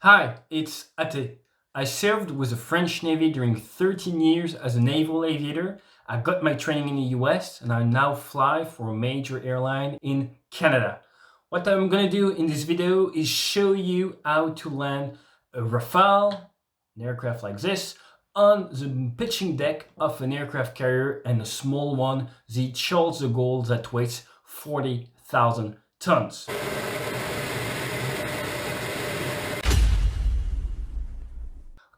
Hi, it's Ate. I served with the French Navy during 13 years as a naval aviator. I got my training in the US and I now fly for a major airline in Canada. What I'm gonna do in this video is show you how to land a Rafale, an aircraft like this, on the pitching deck of an aircraft carrier and a small one, the Charles de Gaulle, that weighs 40,000 tons.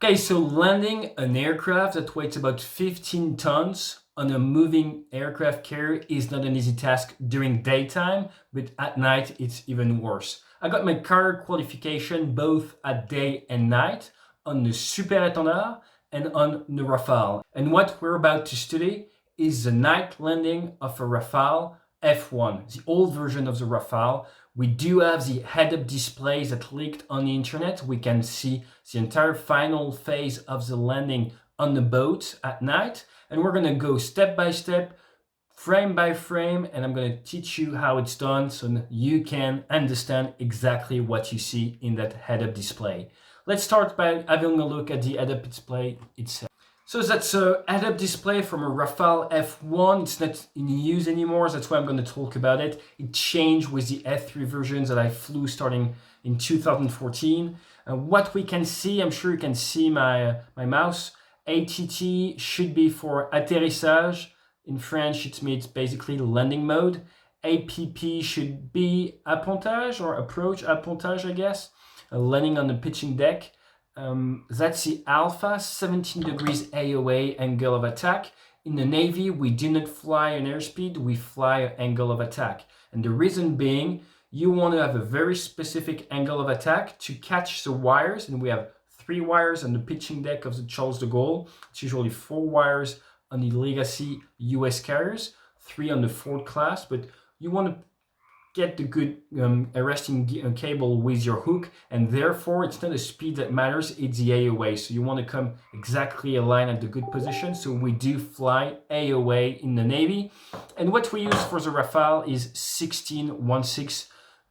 Okay, so landing an aircraft that weighs about 15 tons on a moving aircraft carrier is not an easy task during daytime, but at night it's even worse. I got my carrier qualification both at day and night on the Super Étendard and on the Rafale. And what we're about to study is the night landing of a Rafale F1, the old version of the Rafale. We do have the head-up displays that leaked on the internet. We can see the entire final phase of the landing on the boat at night. And we're gonna go step by step, frame by frame, and I'm gonna teach you how it's done so you can understand exactly what you see in that head-up display. Let's start by having a look at the head-up display itself. So that's a head-up display from a Rafale F1. It's not in use anymore, that's why I'm going to talk about it. It changed with the F3 versions that I flew starting in 2014. What we can see, I'm sure you can see my mouse. ATT should be for atterrissage. In French, it means basically landing mode. APP should be appontage or approach appontage, I guess. Landing on the pitching deck. That's the alpha, 17 degrees AOA, angle of attack. In the Navy, we do not fly an airspeed, we fly an angle of attack. And the reason being, you want to have a very specific angle of attack to catch the wires. And we have 3 wires on the pitching deck of the Charles de Gaulle. It's usually 4 wires on the legacy US carriers, 3 on the Ford class, but you want to get the good arresting cable with your hook, and therefore it's not the speed that matters, it's the AOA. So you want to come exactly aligned at the good position. So we do fly AOA in the Navy, and what we use for the Rafale is 16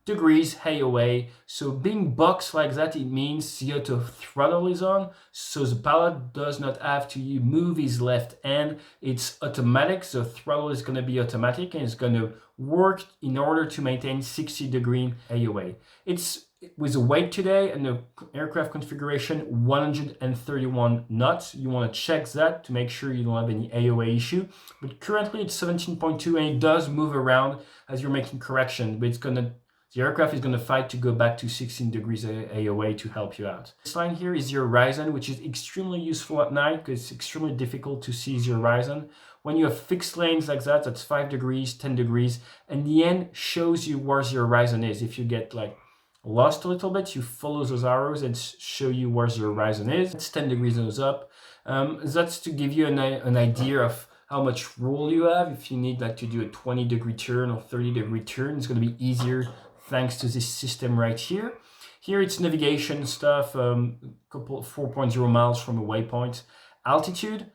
degrees AOA. So being boxed like that, it means the auto throttle is on, so the pilot does not have to move his left hand. It's automatic, so throttle is going to be automatic and it's going to work in order to maintain 60-degree AOA. It's with the weight today and the aircraft configuration 131 knots. You want to check that to make sure you don't have any AOA issue. But currently it's 17.2 and it does move around as you're making correction, but the aircraft is going to fight to go back to 16 degrees AOA to help you out. This line here is your horizon, which is extremely useful at night because it's extremely difficult to see your horizon. When you have fixed lanes like that, that's 5 degrees, 10 degrees, and the end shows you where your horizon is. If you get like lost a little bit, you follow those arrows and show you where your horizon is. It's 10 degrees nose up. That's to give you an idea of how much roll you have. If you need like to do a 20-degree turn or 30-degree turn, it's going to be easier thanks to this system right here. Here it's navigation stuff, couple 4.0 miles from a waypoint. Altitude,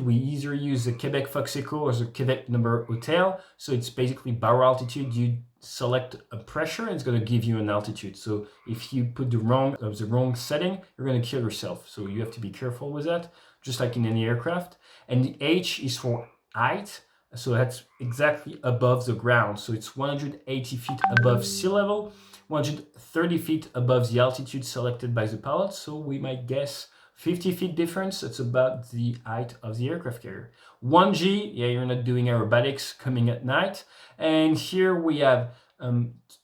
we either use the Quebec Fox Echo or the Quebec number hotel. So it's basically bar altitude. You select a pressure and it's going to give you an altitude. So if you put the wrong setting, you're going to kill yourself. So you have to be careful with that, just like in any aircraft. And the H is for height. So that's exactly above the ground. So it's 180 feet above sea level, 130 feet above the altitude selected by the pilot. So we might guess 50 feet difference. That's about the height of the aircraft carrier. 1G, yeah, you're not doing aerobatics coming at night. And here we have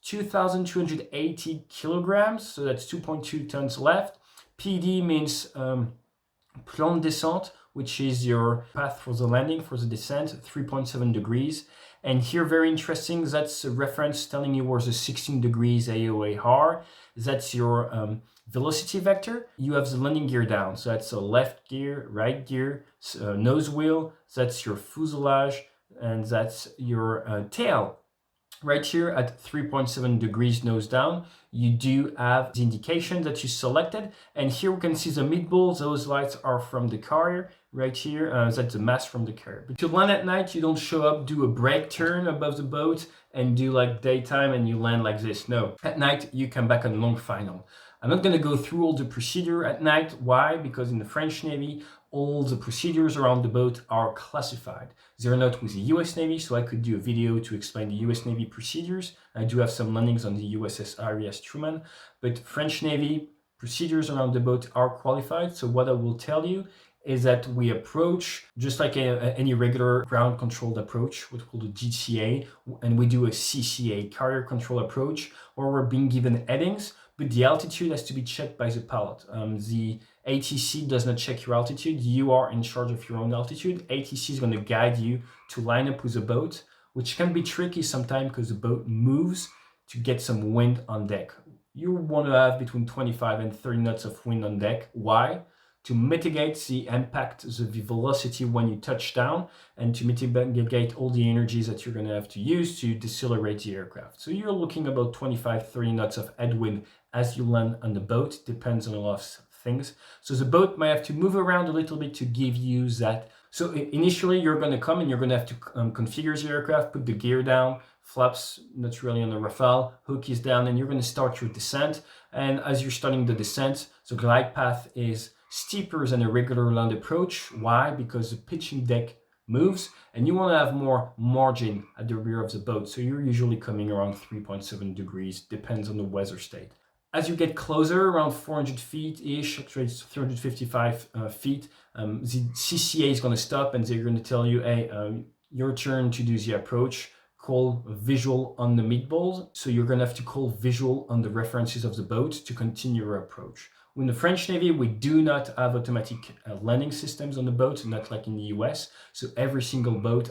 2,280 kilograms. So that's 2.2 tons left. PD means plan de descente, which is your path for the landing, for the descent, 3.7 degrees. And here, very interesting, that's a reference telling you where the 16 degrees AOA are. That's your velocity vector. You have the landing gear down. So that's a left gear, right gear, nose wheel. That's your fuselage, and that's your tail. Right here at 3.7 degrees nose down, you do have the indication that you selected. And here we can see the mid-bowl. Those lights are from the carrier. Right here, that's the mast from the carrier. But to land at night, you don't show up, do a brake turn above the boat and do like daytime and you land like this. No, at night, you come back on long final. I'm not going to go through all the procedure at night. Why? Because in the French Navy, all the procedures around the boat are classified. They're not with the US Navy, so I could do a video to explain the US Navy procedures. I do have some landings on the USS R.E.S. Truman, but French Navy procedures around the boat are qualified. So what I will tell you is that we approach just like any regular ground controlled approach, what's called a GCA, and we do a CCA, carrier control approach, where we're being given headings, but the altitude has to be checked by the pilot. The ATC does not check your altitude. You are in charge of your own altitude. ATC is going to guide you to line up with the boat, which can be tricky sometimes because the boat moves to get some wind on deck. You want to have between 25 and 30 knots of wind on deck. Why? To mitigate the impact, the velocity when you touch down, and to mitigate all the energies that you're going to have to use to decelerate the aircraft. So you're looking about 25-30 knots of headwind as you land on the boat. Depends on a lot of things. So the boat might have to move around a little bit to give you that. So initially you're going to come and you're going to have to configure the aircraft, put the gear down, flaps not really on the Rafale, hook is down, and you're going to start your descent. And as you're starting the descent, the glide path is steeper than a regular land approach. Why? Because the pitching deck moves and you want to have more margin at the rear of the boat. So you're usually coming around 3.7 degrees, depends on the weather state. As you get closer, around 400 feet-ish, actually it's 355 feet, the CCA is going to stop and they're going to tell you, hey, your turn to do the approach. Call visual on the meatballs. So you're going to have to call visual on the references of the boat to continue your approach. In the French Navy, we do not have automatic landing systems on the boat, not like in the US. So every single boat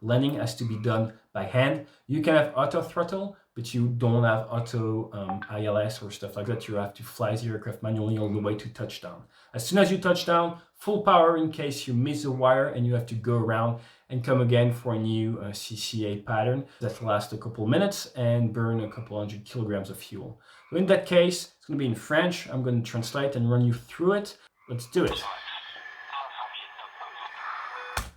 landing has to be done by hand. You can have auto throttle, but you don't have auto ILS or stuff like that. You have to fly the aircraft manually all the way to touchdown. As soon as you touch down, full power in case you miss the wire and you have to go around and come again for a new CCA pattern that lasts a couple minutes and burn a couple 100 kilograms of fuel. So in that case, it's going to be in French. I'm going to translate and run you through it. Let's do it.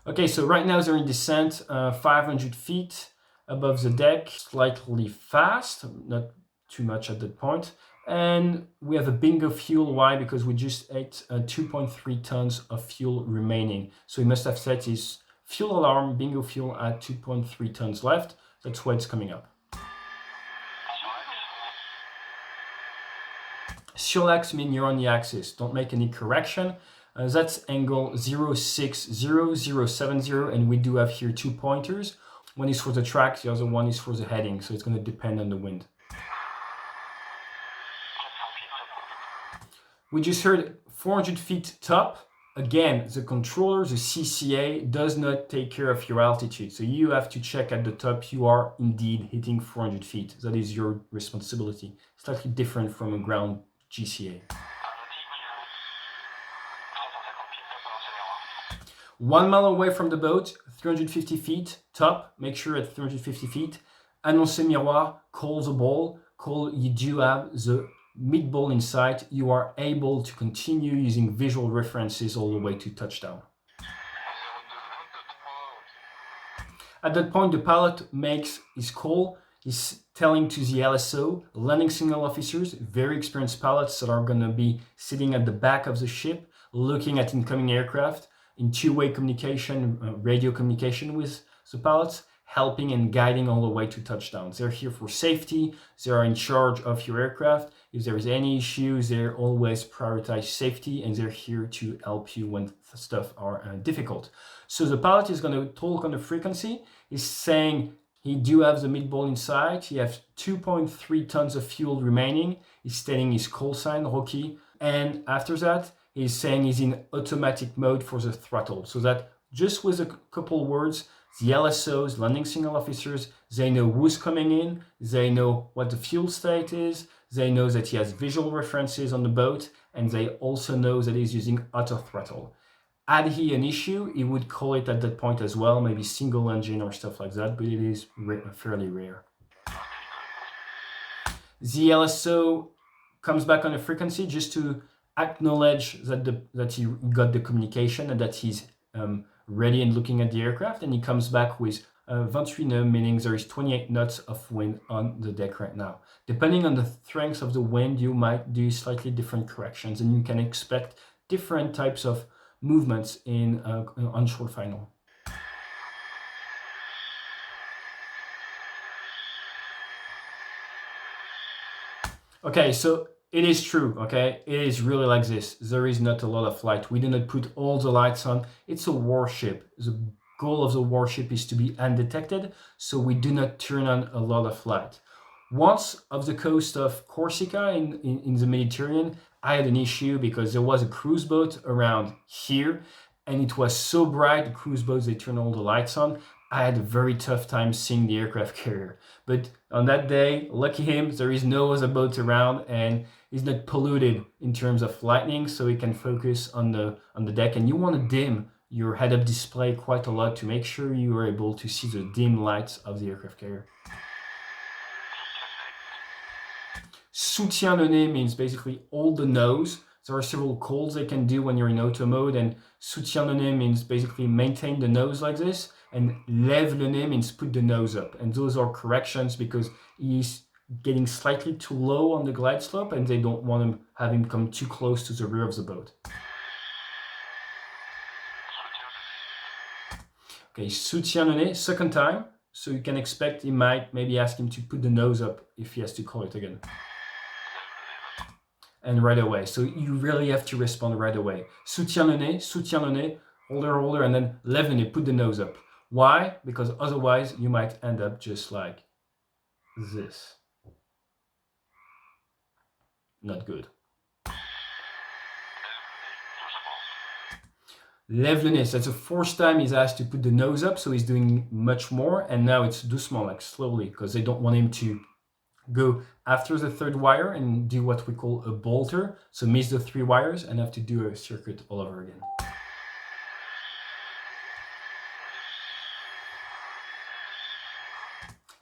Okay, so right now they're in descent, 500 feet above the deck, slightly fast, not too much at that point. And we have a bingo fuel. Why? Because we just ate 2.3 tons of fuel remaining. So he must have set his fuel alarm, bingo fuel, at 2.3 tons left. That's why it's coming up. Sur l'axe means you're on the axis. Don't make any correction. That's angle 060070, and we do have here 2 pointers. One is for the track, the other one is for the heading, so it's going to depend on the wind. We just heard 400 feet top. Again, the controller, the CCA, does not take care of your altitude. So you have to check at the top you are indeed hitting 400 feet. That is your responsibility. Slightly different from a ground GCA. 1 mile away from the boat, 350 feet top, make sure at 350 feet. Annonce miroir, call the ball, call you do have the mid-ball in sight. You are able to continue using visual references all the way to touchdown. At that point, the pilot makes his call. He's telling to the LSO, landing signal officers, very experienced pilots that are going to be sitting at the back of the ship, looking at incoming aircraft, in two-way communication, radio communication with the pilots, helping and guiding all the way to touchdown. They're here for safety. They are in charge of your aircraft. If there is any issues, they always prioritize safety, and they're here to help you when stuff are difficult. So the pilot is going to talk on the frequency. He's saying he do have the mid-ball inside. He has 2.3 tons of fuel remaining. He's stating his call sign, Rocky. And after that, he's saying he's in automatic mode for the throttle. So that just with a couple words, the LSOs, landing signal officers, they know who's coming in. They know what the fuel state is. They know that he has visual references on the boat. And they also know that he's using auto throttle. Had he an issue, he would call it at that point as well, maybe single engine or stuff like that, but it is fairly rare. The LSO comes back on the frequency just to acknowledge that he got the communication and that he's ready and looking at the aircraft, and he comes back with 28 nœuds, meaning there is 28 knots of wind on the deck right now. Depending on the strength of the wind, you might do slightly different corrections, and you can expect different types of movements in on short final. Okay, so it is true, okay? It is really like this. There is not a lot of light. We do not put all the lights on. It's a warship. The goal of the warship is to be undetected, so we do not turn on a lot of light. Once off the coast of Corsica in the Mediterranean, I had an issue because there was a cruise boat around here, and it was so bright, the cruise boats, they turn all the lights on. I had a very tough time seeing the aircraft carrier. But on that day, lucky him, there is no other boat around and he's not polluted in terms of lighting, so he can focus on the deck. And you want to dim your head-up display quite a lot to make sure you are able to see the dim lights of the aircraft carrier. Soutien de nez means basically hold the nose. There are several calls they can do when you're in auto mode, and soutien de nez means basically maintain the nose like this, and lève le nez means put the nose up. And those are corrections because he's getting slightly too low on the glide slope and they don't want to have him come too close to the rear of the boat. Okay, soutien de nez, second time. So you can expect he might maybe ask him to put the nose up if he has to call it again. And right away. So you really have to respond right away. Soutien le nez, holder, and then lève le nez, put the nose up. Why? Because otherwise you might end up just like this. Not good. Lève le nez, that's the fourth time he's asked to put the nose up, so he's doing much more, and now it's doucement, like slowly, because they don't want him to go after the third wire and do what we call a bolter, so miss the 3 wires and have to do a circuit all over again.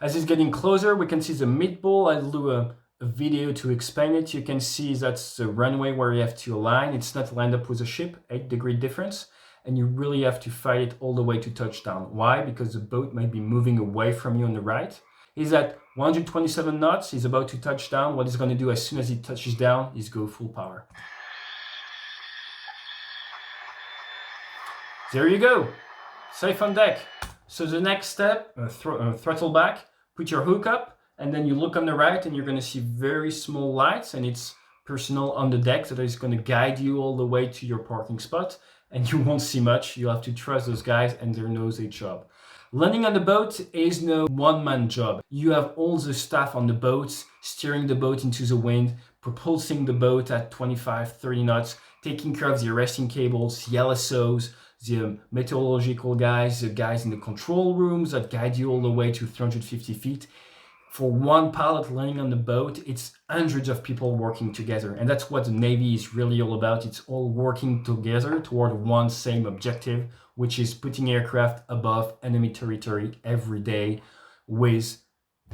As it's getting closer, we can see the mid-bowl. I'll do a video to explain it. You can see that's the runway where you have to align. It's not lined up with the ship, 8-degree difference, and you really have to fight it all the way to touchdown. Why? Because the boat might be moving away from you on the right. He's at 127 knots, he's about to touch down. What he's going to do as soon as he touches down is go full power. There you go, safe on deck. So the next step, throttle back, put your hook up, and then you look on the right and you're going to see very small lights, and it's personnel on the deck that is going to guide you all the way to your parking spot, and you won't see much. You'll have to trust those guys and their knows their job. Landing on the boat is no one-man job. You have all the staff on the boat, steering the boat into the wind, propulsing the boat at 25-30 knots, taking care of the arresting cables, the LSOs, the meteorological guys, the guys in the control rooms that guide you all the way to 350 feet. For one pilot landing on the boat, it's hundreds of people working together. And that's what the Navy is really all about. It's all working together toward one same objective, which is putting aircraft above enemy territory every day with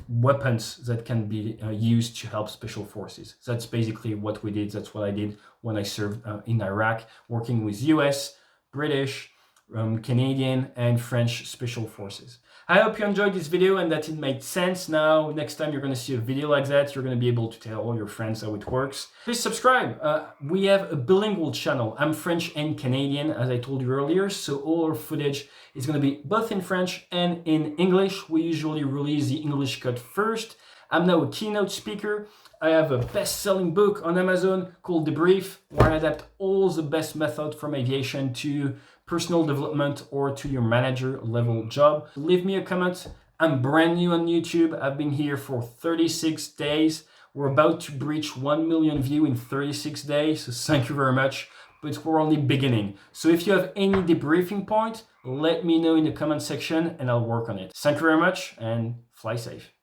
weapons that can be used to help special forces. That's basically what we did. That's what I did when I served in Iraq, working with US, British, Canadian and French special forces. I hope you enjoyed this video and that it made sense. Now, next time you're going to see a video like that, you're going to be able to tell all your friends how it works. Please subscribe. We have a bilingual channel. I'm French and Canadian, as I told you earlier, so all our footage is going to be both in French and in English. We usually release the English cut first. I'm now a keynote speaker. I have a best-selling book on Amazon called The Brief, where I adapt all the best methods from aviation to personal development or to your manager level job. Leave me a comment. I'm brand new on YouTube. I've been here for 36 days. We're about to breach 1 million views in 36 days, so thank you very much. But we're only beginning. So if you have any debriefing point, let me know in the comment section and I'll work on it. Thank you very much and fly safe.